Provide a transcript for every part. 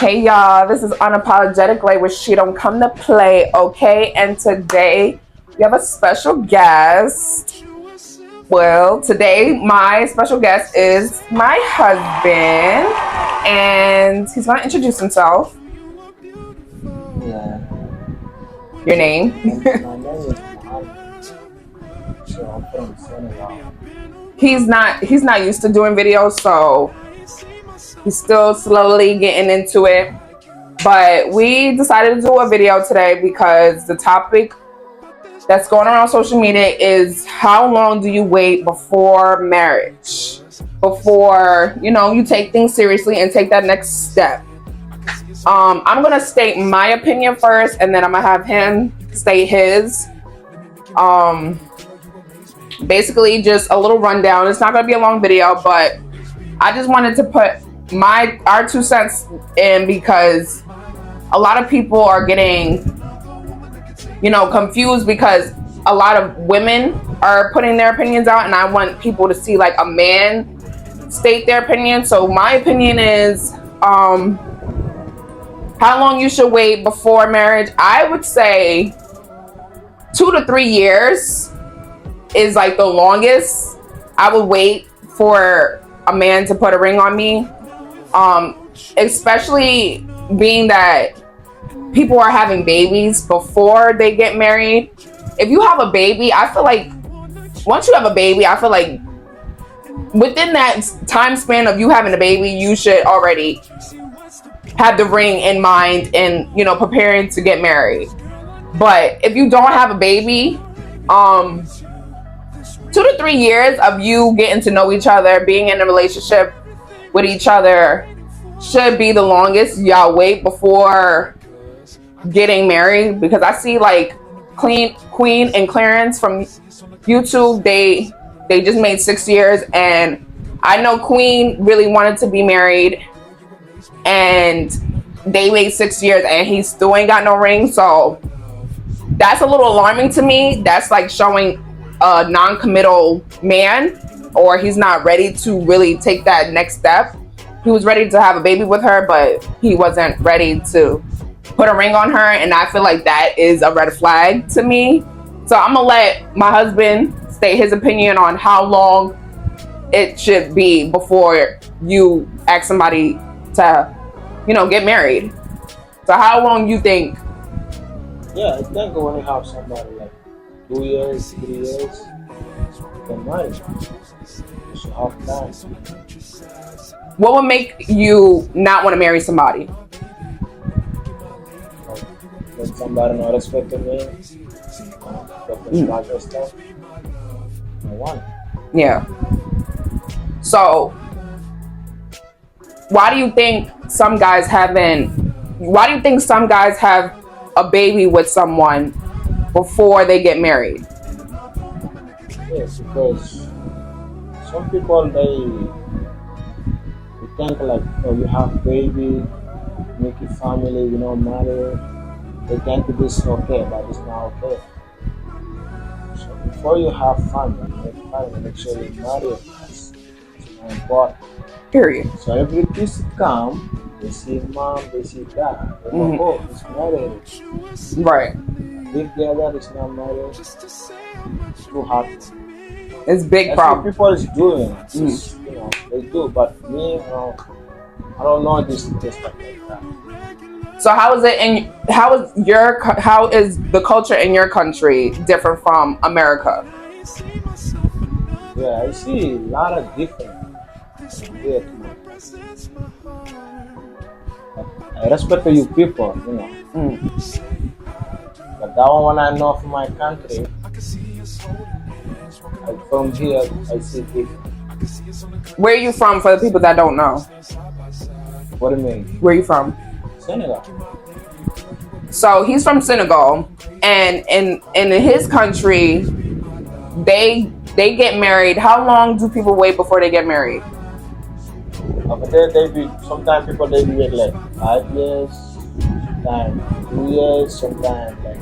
Hey y'all, this is Unapologetic Lay where she don't come to play, okay? And today we have a special guest. Well, today my special guest is my husband, and he's gonna introduce himself. Yeah. Your name? My name is Hubby. So I'm from Senegal. He's not used to doing videos, so he's still slowly getting into it. But we decided to do a video today because the topic that's going around social media is how long do you wait before marriage? Before, you take things seriously and take that next step. I'm gonna state my opinion first, and then I'm gonna have him state his. Basically just a little rundown. It's not gonna be a long video, but I just wanted to put our 2 cents in because a lot of people are getting confused because a lot of women are putting their opinions out, and I want people to see like a man state their opinion. So my opinion is how long you should wait before marriage. I would say 2 to 3 years is like the longest I would wait for a man to put a ring on me, especially being that people are having babies before they get married. If you have a baby, I feel like once you have a baby, I feel like within that time span of you having a baby, you should already have the ring in mind and preparing to get married. But if you don't have a baby, 2 to 3 years of you getting to know each other, being in a relationship with each other should be the longest y'all wait before getting married. Because I see like Queen and Clarence from YouTube, they just made 6 years, and I know Queen really wanted to be married, and they made 6 years and he still ain't got no ring. So that's a little alarming to me. That's like showing a non-committal man, or he's not ready to really take that next step. He was ready to have a baby with her, but he wasn't ready to put a ring on her, and I feel like that is a red flag to me. So I'm gonna let my husband state his opinion on how long it should be before you ask somebody to get married. So how long you think? Yeah, I think when you have somebody like 2 years, 3 years, you can marry. You should have time. What would make you not want to marry somebody? Let somebody not respect me, respect stuff. I want. Yeah. So why do you think some guys have a baby with someone before they get married? Yes, because some people they think like, oh, you have baby, make a family, marry. They think this is okay, but it's not okay. So before you have family, make sure you marry. It's more important. Period. So every piece come, they see mom, they see dad. They know, oh, it's married. Right. If the other is not married, it's too hard. It's big That's problem. what people is doing. Just, they do. But me, I don't know this stuff like that. So how is the culture in your country different from America? Yeah, I see a lot of different. Yeah, I respect you people, But that one I know from my country, from here I see different. Where are you from, for the people that don't know? What do you mean? Where are you from? Senegal. So he's from Senegal, and in his country, they get married. How long do people wait before they get married? But they be sometimes people they wait like 5 years, sometimes 2 years, sometimes like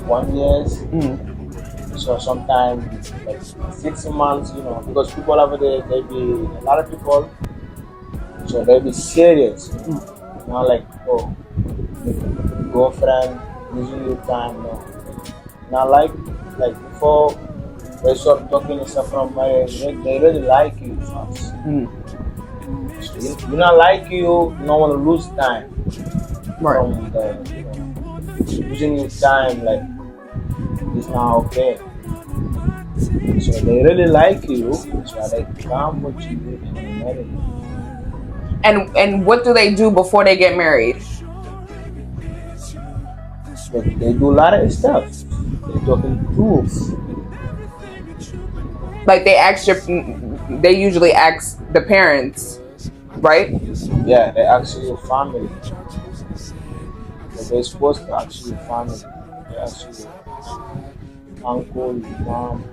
1 year. So sometimes like 6 months, because people over there they be a lot of people, so they be serious. Not like, oh, girlfriend using your time. No, not like before they start talking and stuff from marriage. They really like you first. Mm, So you not like you don't want to lose time right. from the using your time like it's not okay. So they really like you, so they come with you and they marry you. And what do they do before they get married? But they do a lot of stuff. They talking proof. Like they usually ask the parents, right? Yeah, they actually your family. But they're supposed to actually your family. They actually your uncle, your mom,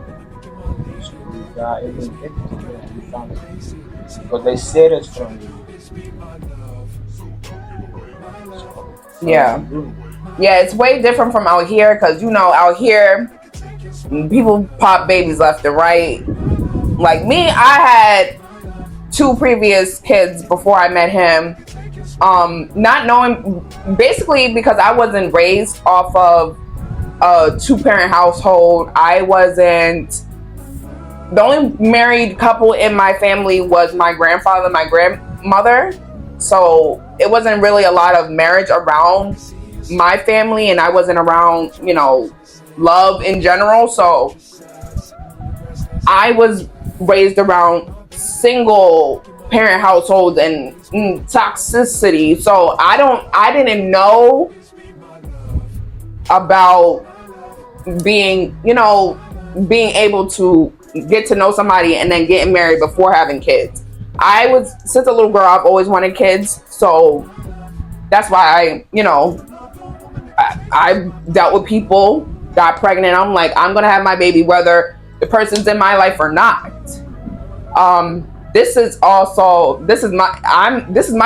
so your dad, even everything your family. Because they say it from you. So, Yeah. Yeah, it's way different from out here because out here people pop babies left and right. Like me, I had two previous kids before I met him. Not knowing, basically because I wasn't raised off of a two-parent household. I wasn't The only married couple in my family was my grandfather and my grandmother. So it wasn't really a lot of marriage around my family, and I wasn't around, love in general. So I was raised around single parent households and toxicity. So I didn't know about being, being able to get to know somebody and then getting married before having kids. Since a little girl, I've always wanted kids. So that's why I dealt with people, got pregnant. I'm like, I'm going to have my baby, whether the person's in my life or not. This is my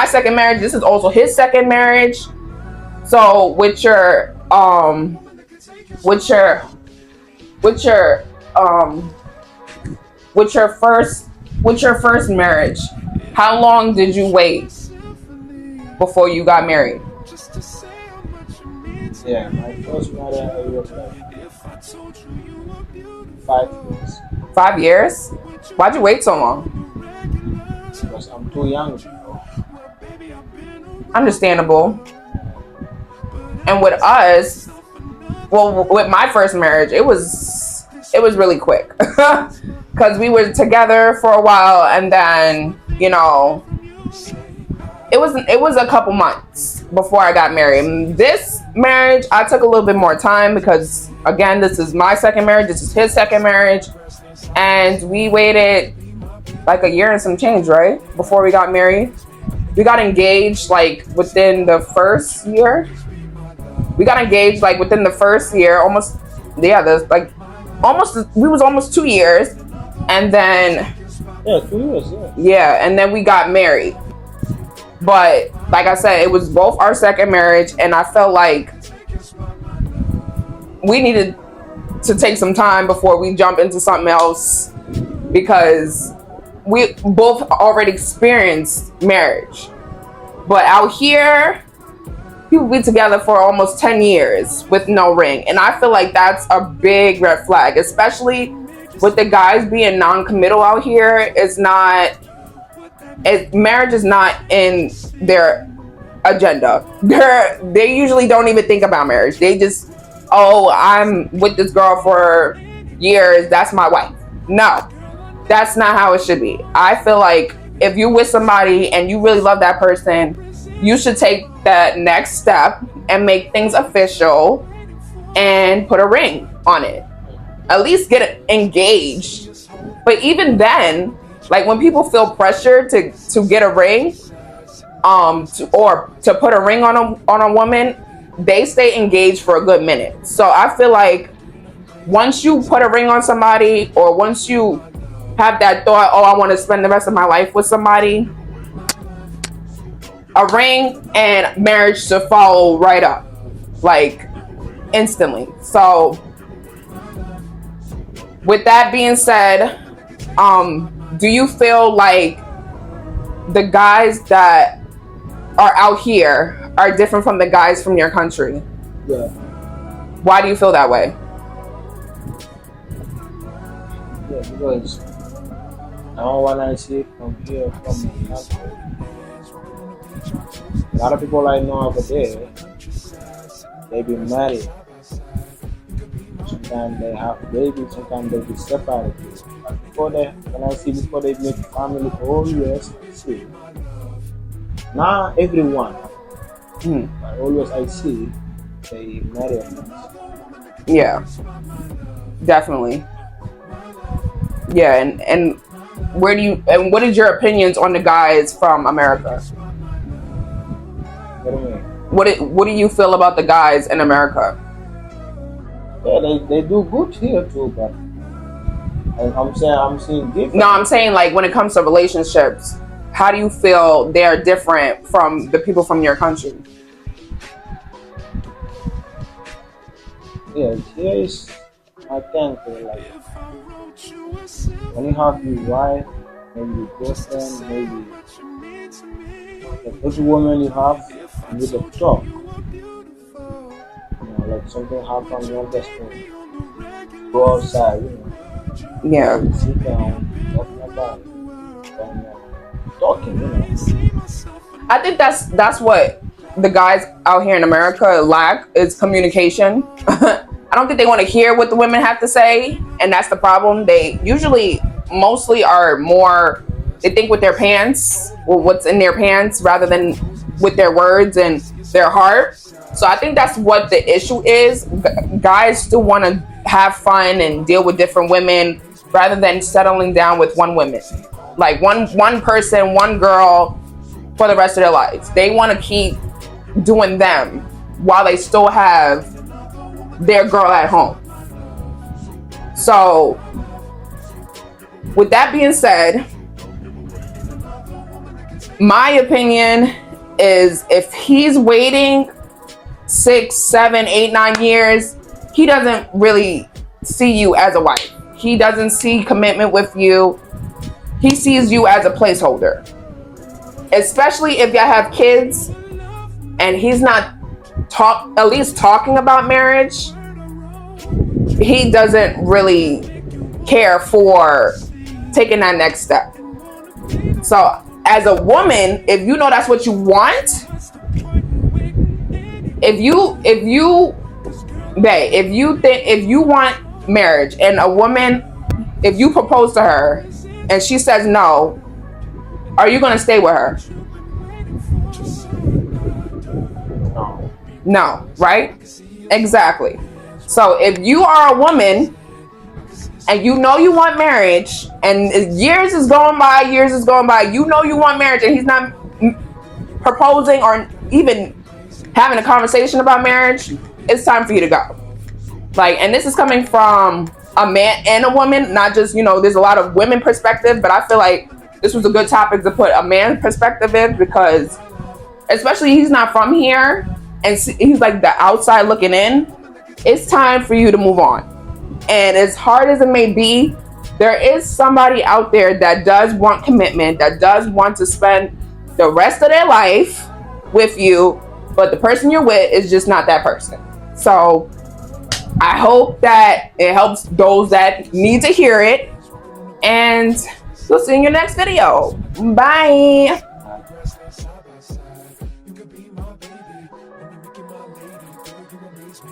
second marriage. This is also his second marriage. So with your first marriage, how long did you wait before you got married? Yeah, my first marriage I was like 5 years 5 years? Why'd you wait so long? because I'm too young. Understandable. And with us, well, with my first marriage, it was really quick because we were together for a while, and then it was a couple months before I got married. This marriage, I took a little bit more time because, again, this is my second marriage. This is his second marriage, and we waited like a year and some change, right, before we got married. We got engaged like within the first year. Almost. Yeah, we was almost 2 years, and then 2 years. yeah, and then we got married. But like I said, it was both our second marriage, and I felt like we needed to take some time before we jump into something else because we both already experienced marriage. But out here, people be together for almost 10 years with no ring. And I feel like that's a big red flag, especially with the guys being non-committal out here. Marriage is not in their agenda. They usually don't even think about marriage. They just, I'm with this girl for years, that's my wife. No, that's not how it should be. I feel like if you're with somebody and you really love that person, you should take that next step and make things official and put a ring on it. At least get engaged. But even then, like when people feel pressure to get a ring, or to put a ring on a woman, they stay engaged for a good minute. So I feel like once you put a ring on somebody, or once you have that thought, I want to spend the rest of my life with somebody, a ring and marriage to follow right up, like instantly. So with that being said, do you feel like the guys that are out here are different from the guys from your country. Yeah. Why do you feel that way? Yeah, because now when I see from here, from my country, a lot of people I know over there, they be married. Sometimes they have babies, sometimes they be separated. But before they, when I see before they make family, oh yes, I see. Not everyone, Hmm. but always I see they marry. Yeah, definitely. Yeah, and where do you and what is your opinions on the guys from America? What do you mean? What do you feel about the guys in America? Yeah, they do good here too, but I'm saying I'm seeing different. No, I'm saying like when it comes to relationships, how do you feel they are different from the people from your country? Yeah, here is I think like when you have your wife, maybe your girlfriend, maybe like every woman you have, you need to talk. Like something happen, you want just to go outside, Yeah, maybe sit down, talking about it, and talking. I think that's what the guys out here in America lack is communication. I don't think they want to hear what the women have to say, and that's the problem. They usually mostly are more they think with their pants, or what's in their pants, rather than with their words and their heart. So I think that's what the issue is. Guys still want to have fun and deal with different women rather than settling down with one woman, like one person, one girl for the rest of their lives. They want to keep doing them while they still have their girl at home. So, with that being said, my opinion is if he's waiting 6, 7, 8, 9 years, he doesn't really see you as a wife. He doesn't see commitment with you. He sees you as a placeholder. Especially if y'all have kids and he's not at least talking about marriage. He doesn't really care for taking that next step. So as a woman, if you know that's what you want, if you want marriage and a woman, if you propose to her and she says no, are you going to stay with her? No, right? Exactly. So if you are a woman and you know you want marriage and years is going by, you know you want marriage and he's not proposing or even having a conversation about marriage, it's time for you to go. Like, and this is coming from a man and a woman, not just, there's a lot of women perspective, but I feel like this was a good topic to put a man perspective in because especially he's not from here and he's like the outside looking in. It's time for you to move on. And as hard as it may be, there is somebody out there that does want commitment, that does want to spend the rest of their life with you, but the person you're with is just not that person. So I hope that it helps those that need to hear it. And we'll see you in your next video. Bye. You could be my baby, wanna make you my lady, girl, you amaze me.